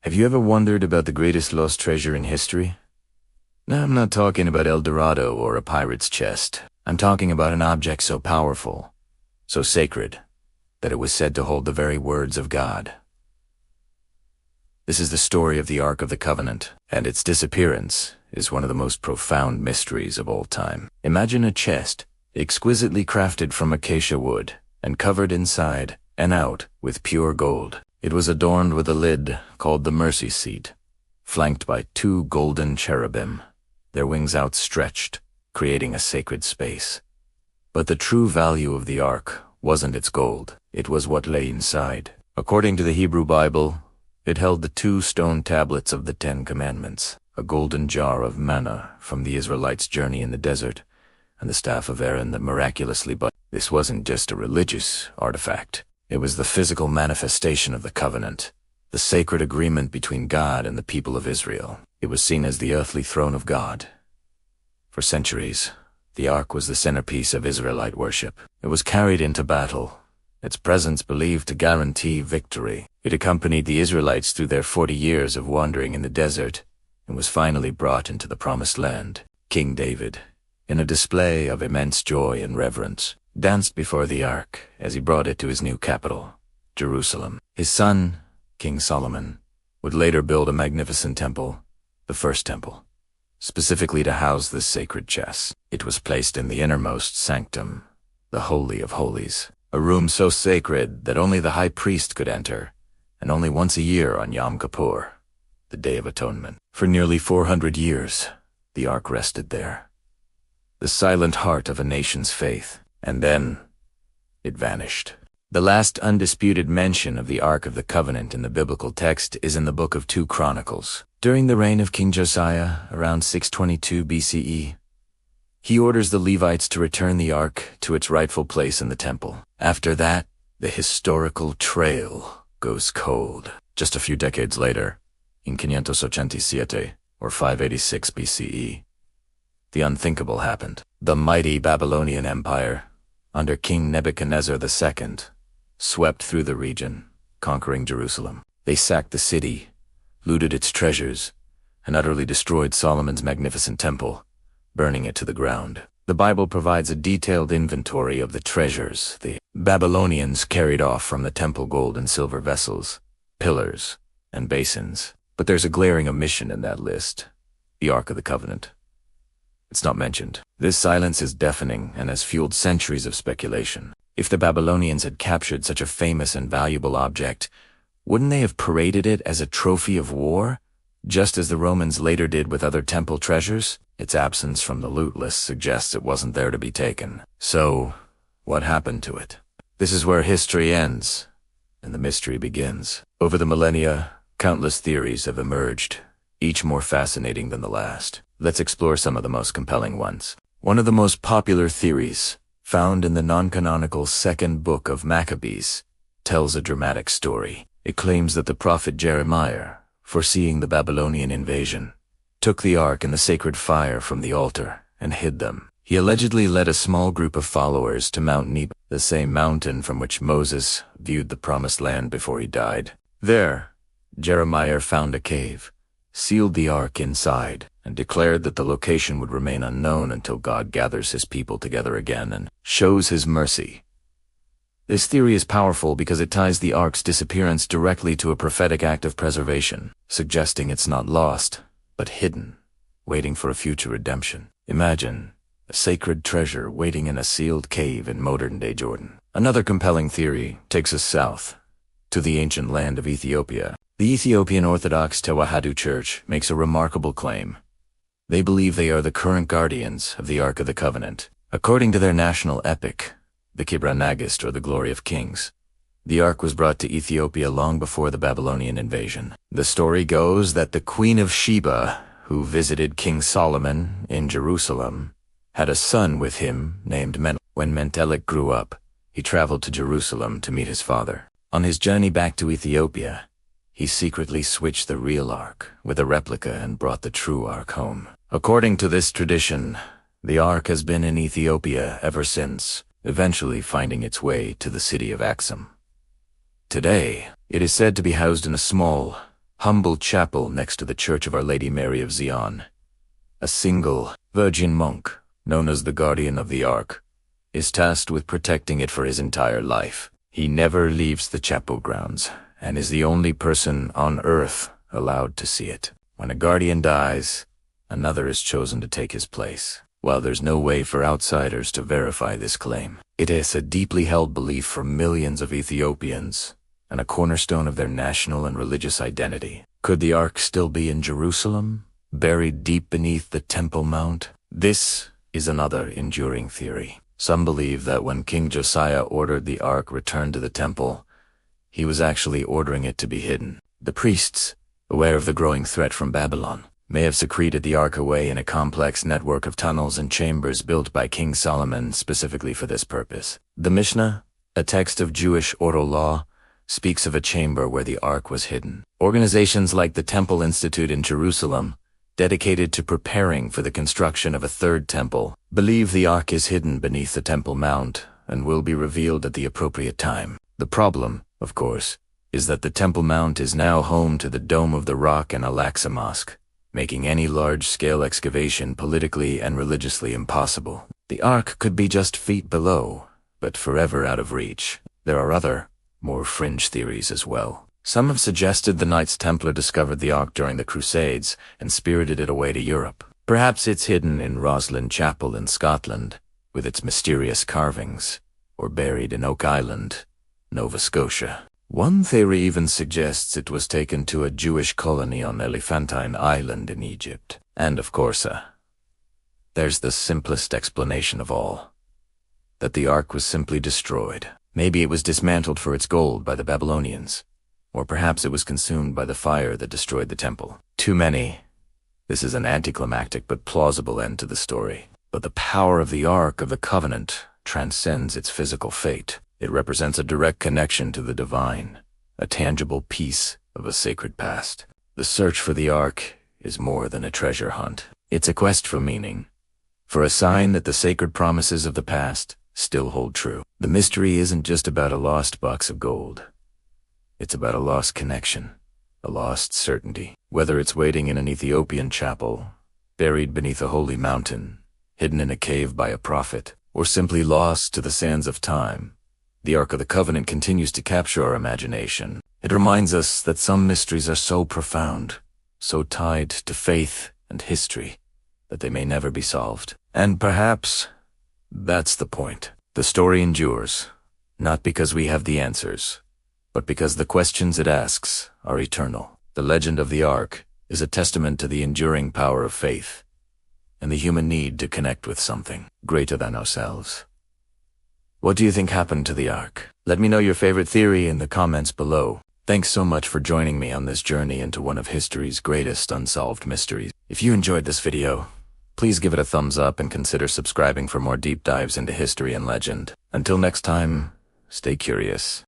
Have you ever wondered about the greatest lost treasure in history? No, I'm not talking about El Dorado or a pirate's chest. I'm talking about an object so powerful, so sacred, that it was said to hold the very words of God. This is the story of the Ark of the Covenant, and its disappearance is one of the most profound mysteries of all time. Imagine a chest, exquisitely crafted from acacia wood, and covered inside and out with pure gold. It was adorned with a lid called the mercy seat, flanked by 2 golden cherubim, their wings outstretched, creating a sacred space. But the true value of the ark wasn't its gold, it was what lay inside. According to the Hebrew Bible, it held the 2 stone tablets of the 10 Commandments, a golden jar of manna from the Israelites' journey in the desert, and the staff of Aaron that miraculously but this wasn't just a religious artifact. It was the physical manifestation of the covenant, the sacred agreement between God and the people of Israel. It was seen as the earthly throne of God. For centuries, the ark was the centerpiece of Israelite worship. It was carried into battle, its presence believed to guarantee victory. It accompanied the Israelites through their 40 years of wandering in the desert and was finally brought into the promised land. King David, in a display of immense joy and reverence, danced before the ark as he brought it to his new capital, Jerusalem. His son, King Solomon, would later build a magnificent temple, the first temple, specifically to house this sacred chest. It was placed in the innermost sanctum, the Holy of Holies, a room so sacred that only the high priest could enter, and only once a year on Yom Kippur, the Day of Atonement. For nearly 400 years, the ark rested there, the silent heart of a nation's faith, and then it vanished. The last undisputed mention of the Ark of the Covenant in the biblical text is in the book of 2 Chronicles. During the reign of King Josiah, around 622 BCE, he orders the Levites to return the Ark to its rightful place in the temple. After that, the historical trail goes cold. Just a few decades later, in 587, or 586 BCE, the unthinkable happened. The mighty Babylonian Empire, under King Nebuchadnezzar II, swept through the region, conquering Jerusalem. They sacked the city, looted its treasures, and utterly destroyed Solomon's magnificent temple, burning it to the ground. The Bible provides a detailed inventory of the treasures the Babylonians carried off from the temple: gold and silver vessels, pillars, and basins. But there's a glaring omission in that list: the Ark of the Covenant. It's not mentioned. This silence is deafening and has fueled centuries of speculation. If the Babylonians had captured such a famous and valuable object, wouldn't they have paraded it as a trophy of war, just as the Romans later did with other temple treasures? Its absence from the loot list suggests it wasn't there to be taken. So, what happened to it? This is where history ends, and the mystery begins. Over the millennia, countless theories have emerged, each more fascinating than the last. Let's explore some of the most compelling ones. One of the most popular theories, found in the non-canonical 2nd book of Maccabees, tells a dramatic story. It claims that the prophet Jeremiah, foreseeing the Babylonian invasion, took the ark and the sacred fire from the altar and hid them. He allegedly led a small group of followers to Mount Nebo, the same mountain from which Moses viewed the promised land before he died. There, Jeremiah found a cave, sealed the ark inside, and declared that the location would remain unknown until God gathers his people together again and shows his mercy. This theory is powerful because it ties the ark's disappearance directly to a prophetic act of preservation, suggesting it's not lost, but hidden, waiting for a future redemption. Imagine a sacred treasure waiting in a sealed cave in modern-day Jordan. Another compelling theory takes us south, to the ancient land of Ethiopia. The Ethiopian Orthodox Tewahedo Church makes a remarkable claim. They believe they are the current guardians of the Ark of the Covenant. According to their national epic, the Kibra Nagast, or the Glory of Kings, the Ark was brought to Ethiopia long before the Babylonian invasion. The story goes that the Queen of Sheba, who visited King Solomon in Jerusalem, had a son with him named Menelik. When Menelik grew up, he traveled to Jerusalem to meet his father. On his journey back to Ethiopia, he secretly switched the real Ark with a replica and brought the true Ark home. According to this tradition, the Ark has been in Ethiopia ever since, eventually finding its way to the city of Axum. Today, it is said to be housed in a small, humble chapel next to the Church of Our Lady Mary of Zion. A single virgin monk, known as the guardian of the Ark, is tasked with protecting it for his entire life. He never leaves the chapel grounds, and is the only person on earth allowed to see it. When a guardian dies, another is chosen to take his place. While there's no way for outsiders to verify this claim, it is a deeply held belief for millions of Ethiopians, and a cornerstone of their national and religious identity. Could the Ark still be in Jerusalem, buried deep beneath the Temple Mount? This is another enduring theory. Some believe that when King Josiah ordered the Ark returned to the temple, he was actually ordering it to be hidden. The priests, aware of the growing threat from Babylon, may have secreted the Ark away in a complex network of tunnels and chambers built by King Solomon specifically for this purpose. The Mishnah, a text of Jewish oral law, speaks of a chamber where the Ark was hidden. Organizations like the Temple Institute in Jerusalem, dedicated to preparing for the construction of a third temple, believe the Ark is hidden beneath the Temple Mount and will be revealed at the appropriate time. The problem, of course, is that the Temple Mount is now home to the Dome of the Rock and Al-Aqsa Mosque, making any large-scale excavation politically and religiously impossible. The Ark could be just feet below, but forever out of reach. There are other, more fringe theories as well. Some have suggested the Knights Templar discovered the Ark during the Crusades and spirited it away to Europe. Perhaps it's hidden in Roslin Chapel in Scotland, with its mysterious carvings, or buried in Oak Island, Nova Scotia. One theory even suggests it was taken to a Jewish colony on Elephantine Island in Egypt. And of course, there's the simplest explanation of all, that the Ark was simply destroyed. Maybe it was dismantled for its gold by the Babylonians, or perhaps it was consumed by the fire that destroyed the temple. Too many. This is an anticlimactic but plausible end to the story. But the power of the Ark of the Covenant transcends its physical fate. It represents a direct connection to the divine, a tangible piece of a sacred past. The search for the Ark is more than a treasure hunt. It's a quest for meaning, for a sign that the sacred promises of the past still hold true. The mystery isn't just about a lost box of gold. It's about a lost connection, a lost certainty. Whether it's waiting in an Ethiopian chapel, buried beneath a holy mountain, hidden in a cave by a prophet, or simply lost to the sands of time, the Ark of the Covenant continues to capture our imagination. It reminds us that some mysteries are so profound, so tied to faith and history, that they may never be solved. And perhaps that's the point. The story endures, not because we have the answers, but because the questions it asks are eternal. The legend of the Ark is a testament to the enduring power of faith and the human need to connect with something greater than ourselves. What do you think happened to the Ark? Let me know your favorite theory in the comments below. Thanks so much for joining me on this journey into one of history's greatest unsolved mysteries. If you enjoyed this video, please give it a thumbs up and consider subscribing for more deep dives into history and legend. Until next time, stay curious.